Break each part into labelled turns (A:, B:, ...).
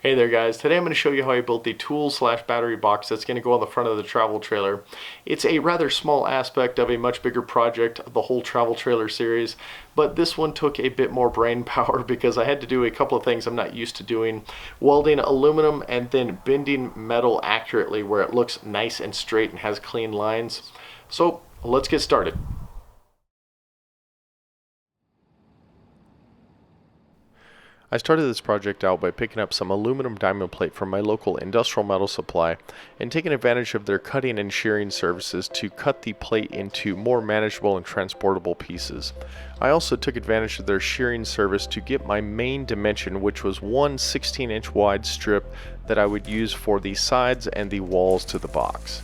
A: Hey there guys, today I'm going to show you how I built the tool/battery box that's going to go on the front of the travel trailer. It's a rather small aspect of a much bigger project, the whole travel trailer series, but this one took a bit more brain power because I had to do a couple of things I'm not used to doing. Welding aluminum and then bending metal accurately where it looks nice and straight and has clean lines. So let's get started. I started this project out by picking up some aluminum diamond plate from my local industrial metal supply and taking advantage of their cutting and shearing services to cut the plate into more manageable and transportable pieces. I also took advantage of their shearing service to get my main dimension, which was one 16-inch wide strip that I would use for the sides and the walls to the box.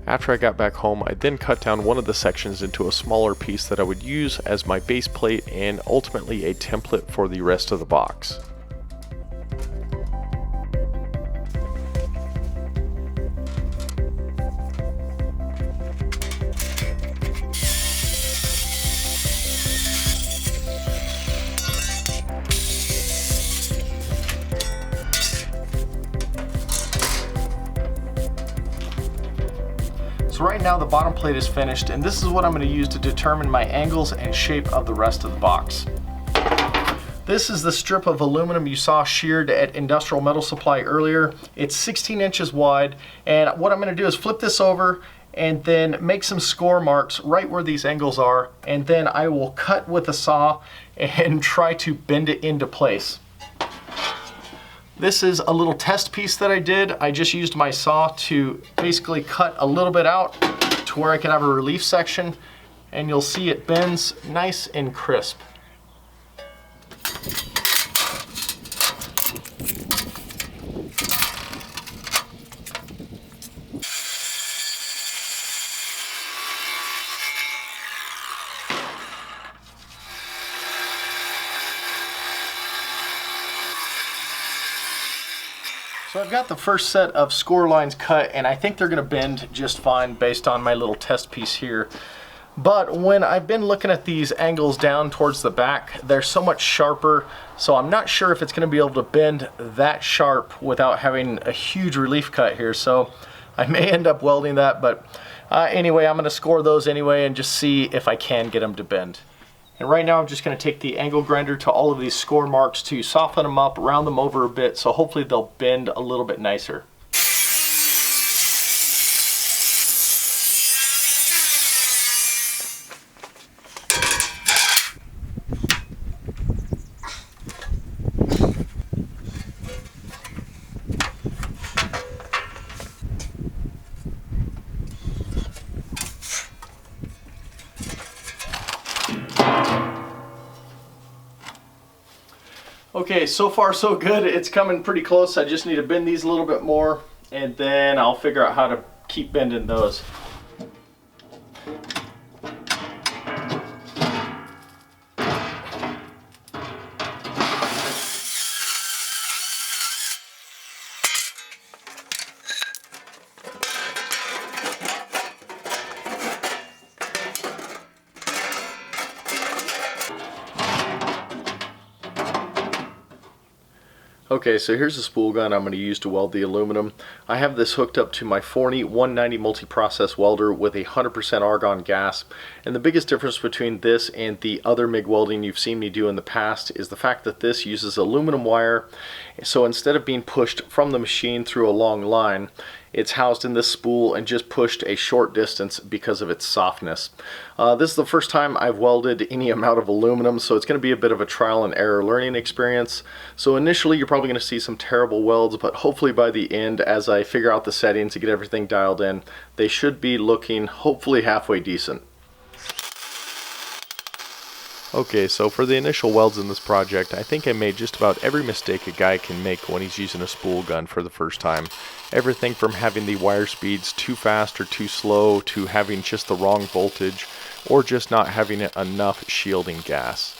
A: After I got back home, I then cut down one of the sections into a smaller piece that I would use as my base plate and ultimately a template for the rest of the box. So right now the bottom plate is finished, and this is what I'm going to use to determine my angles and shape of the rest of the box. This is the strip of aluminum you saw sheared at Industrial Metal Supply earlier. It's 16 inches wide, and what I'm going to do is flip this over and then make some score marks right where these angles are, and then I will cut with a saw and try to bend it into place. This is a little test piece that I did. I just used my saw to basically cut a little bit out to where I can have a relief section, and you'll see it bends nice and crisp. So I've got the first set of score lines cut, and I think they're going to bend just fine based on my little test piece here. But when I've been looking at these angles down towards the back, they're so much sharper, so I'm not sure if it's going to be able to bend that sharp without having a huge relief cut here. So I may end up welding that, but anyway, I'm going to score those anyway and just see if I can get them to bend. And right now I'm just going to take the angle grinder to all of these score marks to soften them up, round them over a bit, so hopefully they'll bend a little bit nicer. Okay, so far so good. It's coming pretty close. I just need to bend these a little bit more, and then I'll figure out how to keep bending those. Okay, so here's the spool gun I'm going to use to weld the aluminum. I have this hooked up to my Forney 190 multi-process welder with 100% argon gas, and the biggest difference between this and the other MIG welding you've seen me do in the past is the fact that this uses aluminum wire, so instead of being pushed from the machine through a long line, it's housed in this spool and just pushed a short distance because of its softness. This is the first time I've welded any amount of aluminum, so it's going to be a bit of a trial and error learning experience. So initially you're probably going to see some terrible welds, but hopefully by the end, as I figure out the settings and get everything dialed in, they should be looking hopefully halfway decent. Okay, so for the initial welds in this project, I think I made just about every mistake a guy can make when he's using a spool gun for the first time. Everything from having the wire speeds too fast or too slow, to having just the wrong voltage, or just not having enough shielding gas.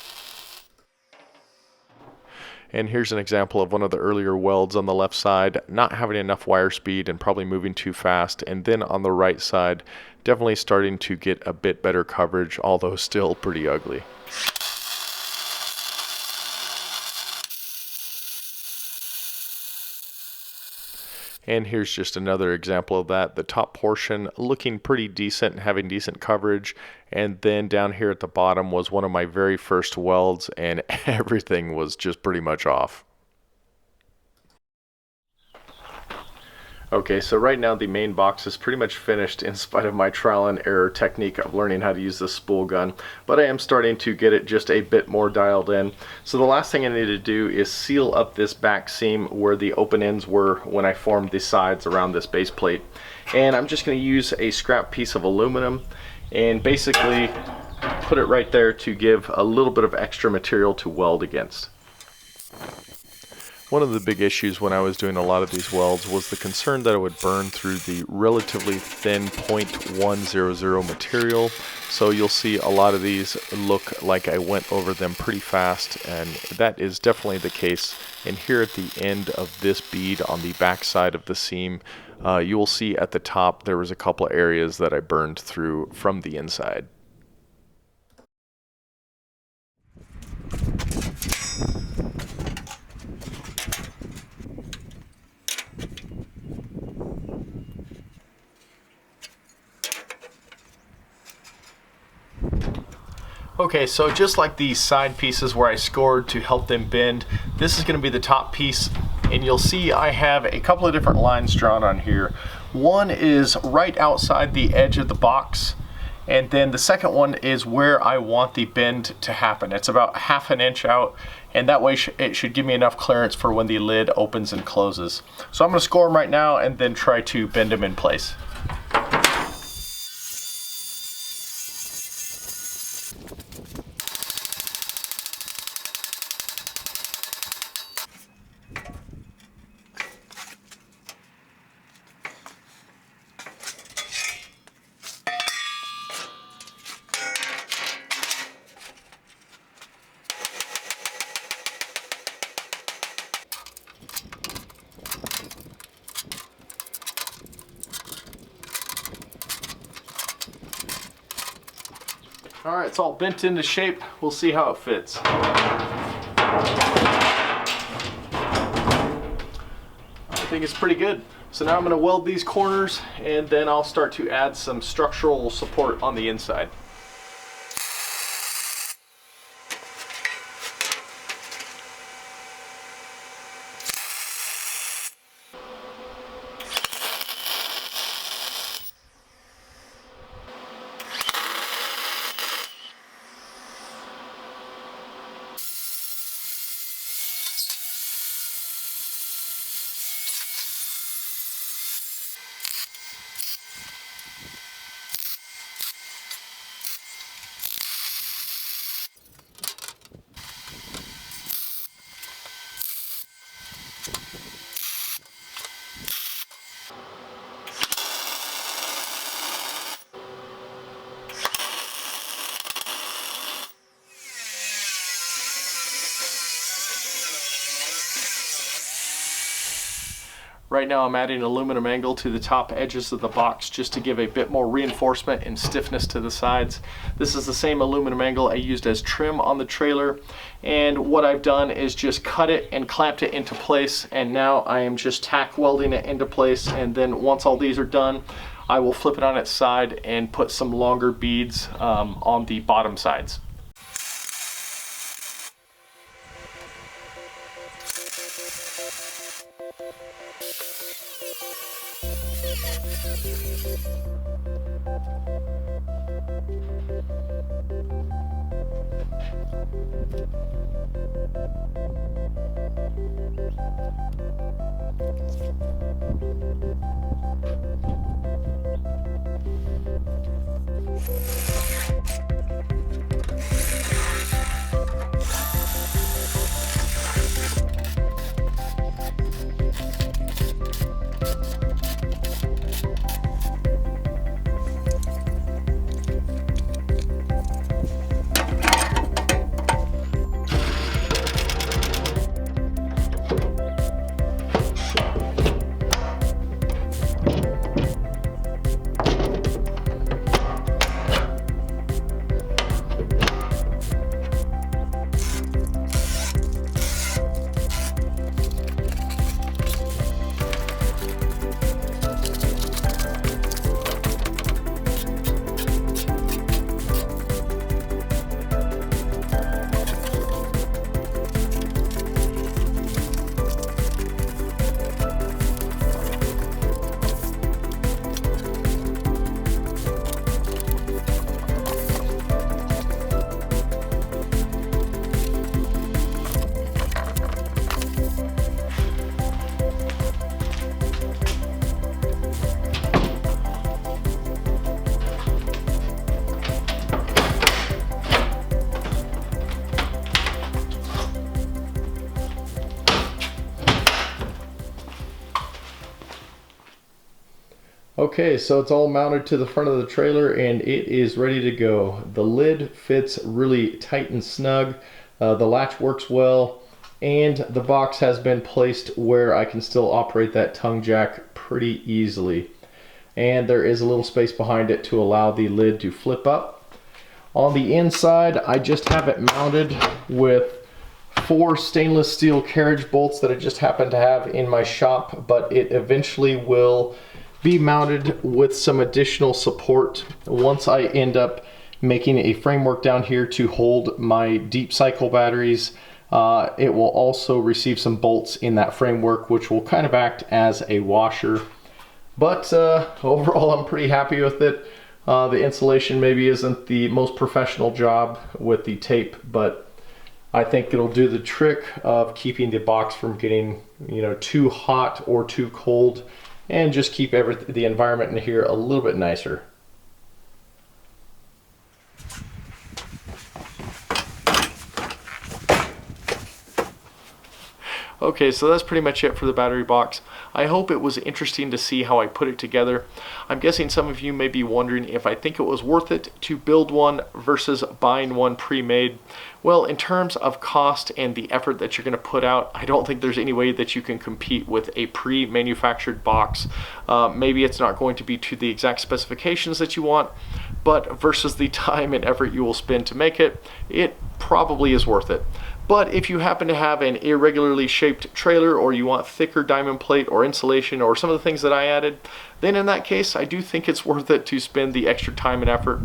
A: And here's an example of one of the earlier welds on the left side, not having enough wire speed and probably moving too fast. And then on the right side, definitely starting to get a bit better coverage, although still pretty ugly. And here's just another example of that. The top portion looking pretty decent and having decent coverage. And then down here at the bottom was one of my very first welds, and everything was just pretty much off. Okay, so right now the main box is pretty much finished in spite of my trial and error technique of learning how to use the spool gun, but I am starting to get it just a bit more dialed in. So the last thing I need to do is seal up this back seam where the open ends were when I formed the sides around this base plate. And I'm just going to use a scrap piece of aluminum and basically put it right there to give a little bit of extra material to weld against. One of the big issues when I was doing a lot of these welds was the concern that it would burn through the relatively thin 0.100 material. So you'll see a lot of these look like I went over them pretty fast, and that is definitely the case. And here at the end of this bead on the back side of the seam, you will see at the top there was a couple areas that I burned through from the inside. Okay, so just like the side pieces where I scored to help them bend, this is going to be the top piece, and you'll see I have a couple of different lines drawn on here. One is right outside the edge of the box, and then the second one is where I want the bend to happen. It's about 1/2 inch out, and that way it should give me enough clearance for when the lid opens and closes. So I'm going to score them right now and then try to bend them in place. Alright, it's all bent into shape. We'll see how it fits. I think it's pretty good. So now I'm going to weld these corners, and then I'll start to add some structural support on the inside. Right now I'm adding aluminum angle to the top edges of the box just to give a bit more reinforcement and stiffness to the sides. This is the same aluminum angle I used as trim on the trailer, and what I've done is just cut it and clamped it into place, and now I am just tack welding it into place, and then once all these are done I will flip it on its side and put some longer beads on the bottom sides. Okay, so it's all mounted to the front of the trailer and it is ready to go. The lid fits really tight and snug. The latch works well, and the box has been placed where I can still operate that tongue jack pretty easily. And there is a little space behind it to allow the lid to flip up. On the inside, I just have it mounted with 4 stainless steel carriage bolts that I just happen to have in my shop, but it eventually will be mounted with some additional support once I end up making a framework down here to hold my deep cycle batteries. It will also receive some bolts in that framework, which will kind of act as a washer. But overall, I'm pretty happy with it. The insulation maybe isn't the most professional job with the tape, but I think it'll do the trick of keeping the box from getting, too hot or too cold, and just keep the environment in here a little bit nicer. Okay, so that's pretty much it for the battery box. I hope it was interesting to see how I put it together. I'm guessing some of you may be wondering if I think it was worth it to build one versus buying one pre-made. Well, in terms of cost and the effort that you're going to put out, I don't think there's any way that you can compete with a pre-manufactured box. Maybe it's not going to be to the exact specifications that you want, but versus the time and effort you will spend to make it, it probably is worth it. But if you happen to have an irregularly shaped trailer, or you want thicker diamond plate or insulation or some of the things that I added, then in that case I do think it's worth it to spend the extra time and effort.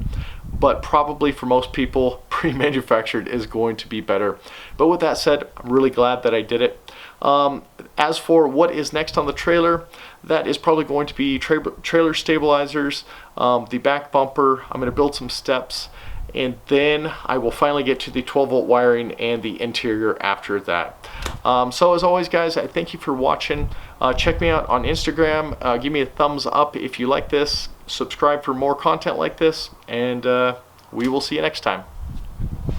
A: But probably for most people, pre-manufactured is going to be better. But with that said, I'm really glad that I did it. As for what is next on the trailer, that is probably going to be trailer stabilizers, the back bumper. I'm going to build some steps, and then I will finally get to the 12-volt wiring and the interior after that. So as always, guys, I thank you for watching. Check me out on Instagram. Give me a thumbs up if you like this. Subscribe for more content like this, and we will see you next time.